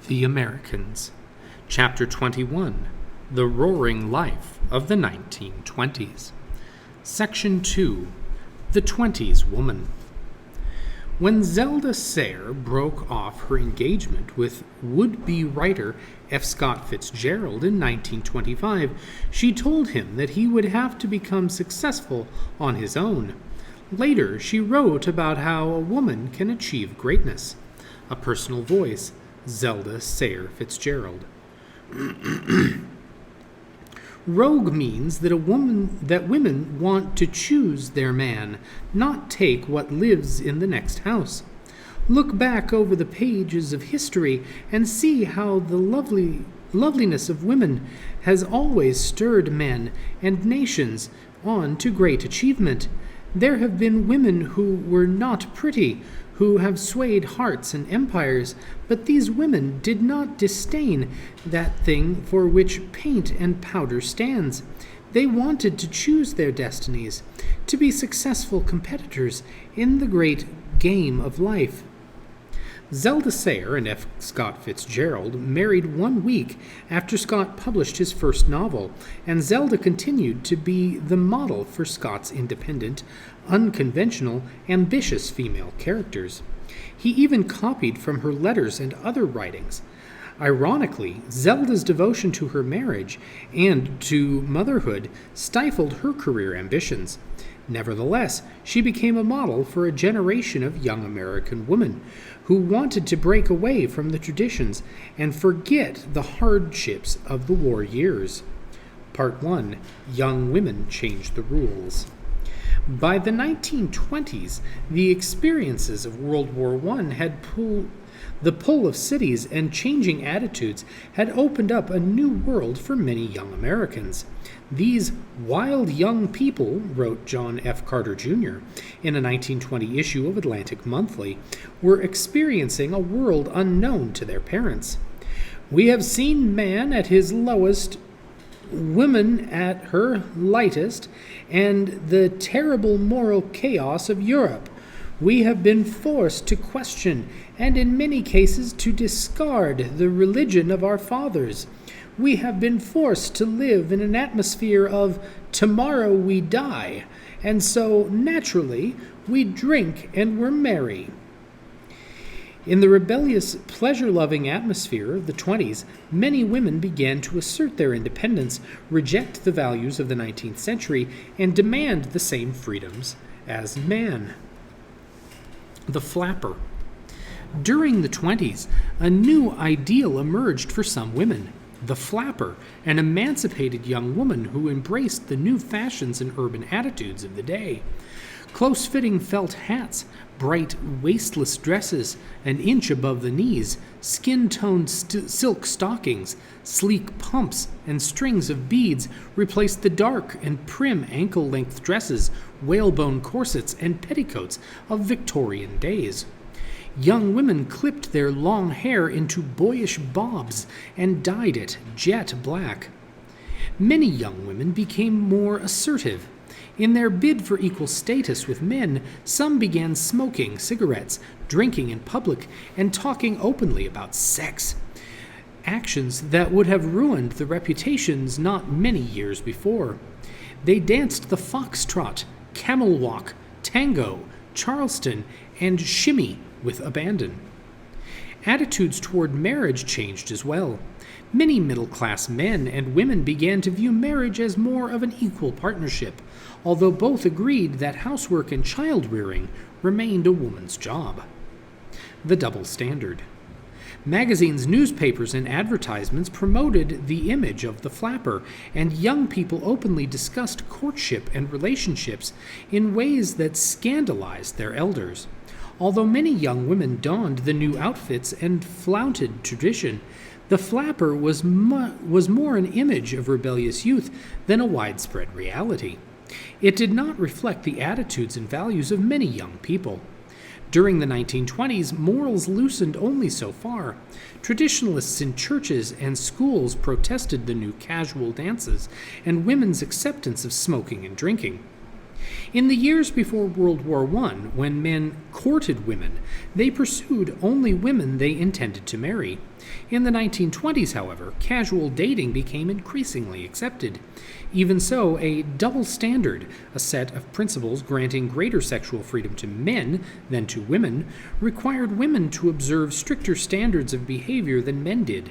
The Americans. Chapter 21. The Roaring Life of the 1920s. Section 2. The 20s Woman. When Zelda Sayre broke off her engagement with would-be writer F. Scott Fitzgerald in 1925, she told him that he would have to become successful on his own. Later, she wrote about how a woman can achieve greatness. A personal voice, Zelda Sayre Fitzgerald. Rogue means that women want to choose their man, not take what lives in the next house. Look back over the pages of history and see how the loveliness of women has always stirred men and nations on to great achievement. There have been women who were not pretty, who have swayed hearts and empires, but these women did not disdain that thing for which paint and powder stands. They wanted to choose their destinies, to be successful competitors in the great game of life. Zelda Sayre and F. Scott Fitzgerald married 1 week after Scott published his first novel, and Zelda continued to be the model for Scott's independent, unconventional, ambitious female characters. He even copied from her letters and other writings. Ironically, Zelda's devotion to her marriage and to motherhood stifled her career ambitions. Nevertheless, she became a model for a generation of young American women who wanted to break away from the traditions and forget the hardships of the war years. Part 1. Young Women Change the Rules. By the 1920s, the experiences of World War I had the pull of cities and changing attitudes had opened up a new world for many young Americans. These wild young people, wrote John F. Carter, Jr. in a 1920 issue of Atlantic Monthly, were experiencing a world unknown to their parents. We have seen man at his lowest, woman at her lightest, and the terrible moral chaos of Europe. We have been forced to question, and in many cases to discard, the religion of our fathers. We have been forced to live in an atmosphere of tomorrow we die, and so, naturally, we drink and we're merry. In the rebellious, pleasure-loving atmosphere of the 20s, many women began to assert their independence, reject the values of the 19th century, and demand the same freedoms as man. The flapper. During the 20s, a new ideal emerged for some women. The flapper, an emancipated young woman who embraced the new fashions and urban attitudes of the day. Close-fitting felt hats, bright waistless dresses an inch above the knees, skin-toned silk stockings, sleek pumps, and strings of beads replaced the dark and prim ankle-length dresses, whalebone corsets, and petticoats of Victorian days. Young women clipped their long hair into boyish bobs and dyed it jet black. Many young women became more assertive. In their bid for equal status with men, some began smoking cigarettes, drinking in public, and talking openly about sex. Actions that would have ruined their reputations not many years before. They danced the foxtrot, camel walk, tango, Charleston, and shimmy with abandon. Attitudes toward marriage changed as well. Many middle-class men and women began to view marriage as more of an equal partnership, although both agreed that housework and child-rearing remained a woman's job. The double standard. Magazines, newspapers, and advertisements promoted the image of the flapper, and young people openly discussed courtship and relationships in ways that scandalized their elders. Although many young women donned the new outfits and flaunted tradition, the flapper was more an image of rebellious youth than a widespread reality. It did not reflect the attitudes and values of many young people. During the 1920s, morals loosened only so far. Traditionalists in churches and schools protested the new casual dances and women's acceptance of smoking and drinking. In the years before World War I, when men courted women, they pursued only women they intended to marry. In the 1920s, however, casual dating became increasingly accepted. Even so, a double standard, a set of principles granting greater sexual freedom to men than to women, required women to observe stricter standards of behavior than men did.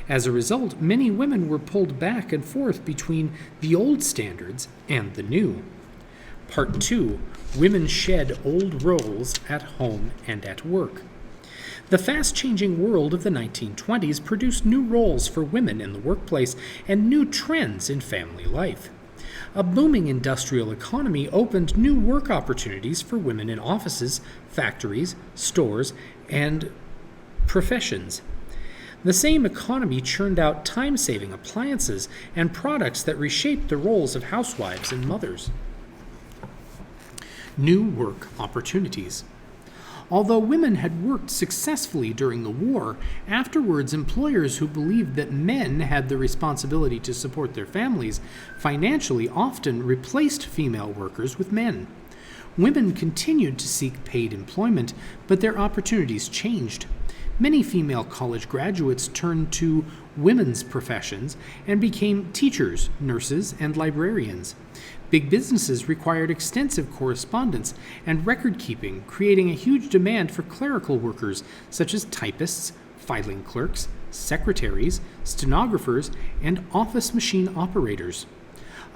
As a result, many women were pulled back and forth between the old standards and the new. Part 2. Women shed old roles at home and at work. The fast-changing world of the 1920s produced new roles for women in the workplace and new trends in family life. A booming industrial economy opened new work opportunities for women in offices, factories, stores, and professions. The same economy churned out time-saving appliances and products that reshaped the roles of housewives and mothers. New work opportunities. Although women had worked successfully during the war, afterwards employers who believed that men had the responsibility to support their families financially often replaced female workers with men. Women continued to seek paid employment, but their opportunities changed. Many female college graduates turned to women's professions and became teachers, nurses, and librarians. Big businesses required extensive correspondence and record-keeping, creating a huge demand for clerical workers such as typists, filing clerks, secretaries, stenographers, and office machine operators.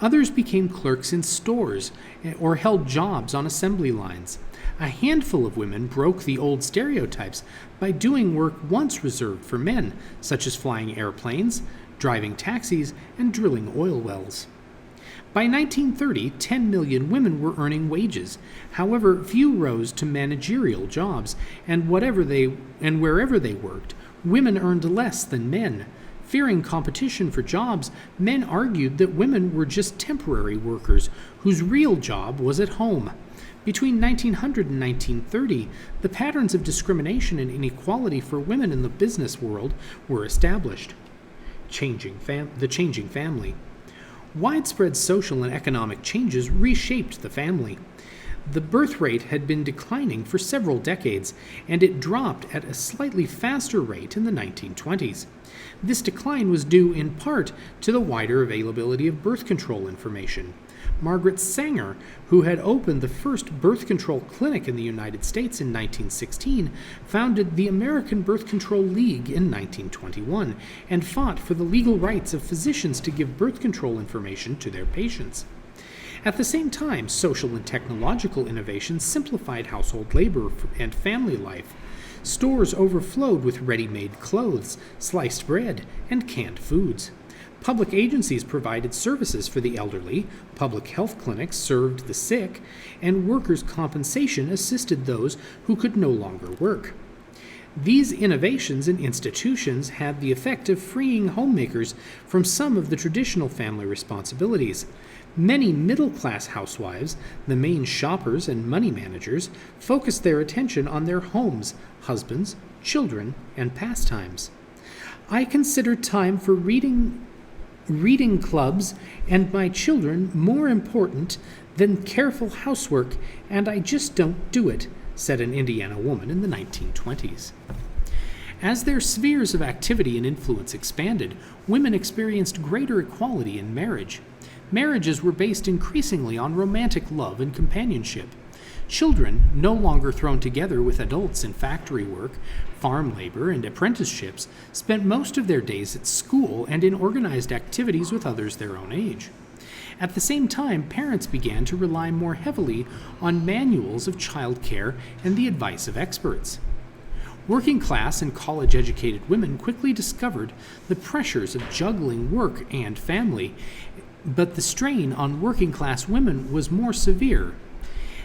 Others became clerks in stores or held jobs on assembly lines. A handful of women broke the old stereotypes by doing work once reserved for men, such as flying airplanes, driving taxis, and drilling oil wells. By 1930, 10 million women were earning wages. However, few rose to managerial jobs, and wherever they worked, women earned less than men. Fearing competition for jobs, men argued that women were just temporary workers whose real job was at home. Between 1900 and 1930, the patterns of discrimination and inequality for women in the business world were established. The changing family. Widespread social and economic changes reshaped the family. The birth rate had been declining for several decades, and it dropped at a slightly faster rate in the 1920s. This decline was due in part to the wider availability of birth control information. Margaret Sanger, who had opened the first birth control clinic in the United States in 1916, founded the American Birth Control League in 1921 and fought for the legal rights of physicians to give birth control information to their patients. At the same time, social and technological innovations simplified household labor and family life. Stores overflowed with ready-made clothes, sliced bread, and canned foods. Public agencies provided services for the elderly, public health clinics served the sick, and workers' compensation assisted those who could no longer work. These innovations and institutions had the effect of freeing homemakers from some of the traditional family responsibilities. Many middle-class housewives, the main shoppers and money managers, focused their attention on their homes, husbands, children, and pastimes. I consider time for reading clubs and my children more important than careful housework, and I just don't do it, said an Indiana woman in the 1920s. As their spheres of activity and influence expanded, women experienced greater equality in marriage. Marriages were based increasingly on romantic love and companionship. Children, no longer thrown together with adults in factory work, farm labor, and apprenticeships, spent most of their days at school and in organized activities with others their own age. At the same time, parents began to rely more heavily on manuals of child care and the advice of experts. Working-class and college-educated women quickly discovered the pressures of juggling work and family, but the strain on working-class women was more severe.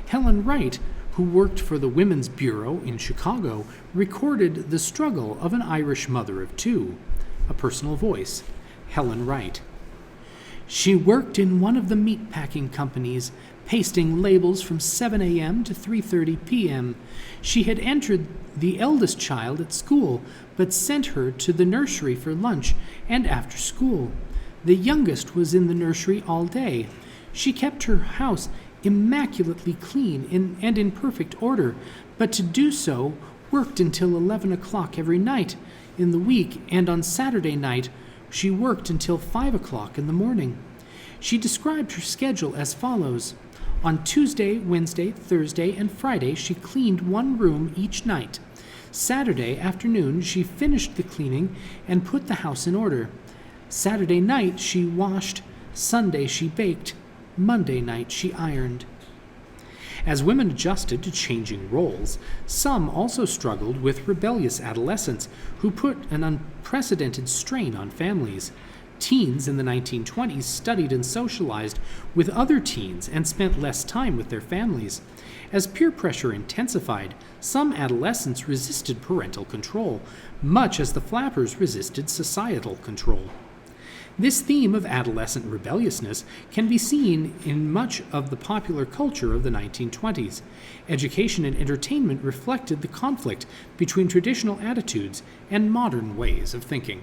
Helen Wright, who worked for the Women's Bureau in Chicago, recorded the struggle of an Irish mother of two. A personal voice, Helen Wright. She worked in one of the meat-packing companies, pasting labels from 7 a.m. to 3:30 p.m. She had entered the eldest child at school, but sent her to the nursery for lunch and after school. The youngest was in the nursery all day. She kept her house immaculately clean and in perfect order, but to do so worked until 11 o'clock every night. in the week, and on Saturday night she worked until 5 o'clock in the morning. She described her schedule as follows. On Tuesday, Wednesday, Thursday, and Friday she cleaned one room each night. Saturday afternoon she finished the cleaning and put the house in order. Saturday night she washed. Sunday she baked. Monday night she ironed. As women adjusted to changing roles, some also struggled with rebellious adolescents who put an unprecedented strain on families. Teens in the 1920s studied and socialized with other teens and spent less time with their families. As peer pressure intensified, some adolescents resisted parental control, much as the flappers resisted societal control. This theme of adolescent rebelliousness can be seen in much of the popular culture of the 1920s. Education and entertainment reflected the conflict between traditional attitudes and modern ways of thinking.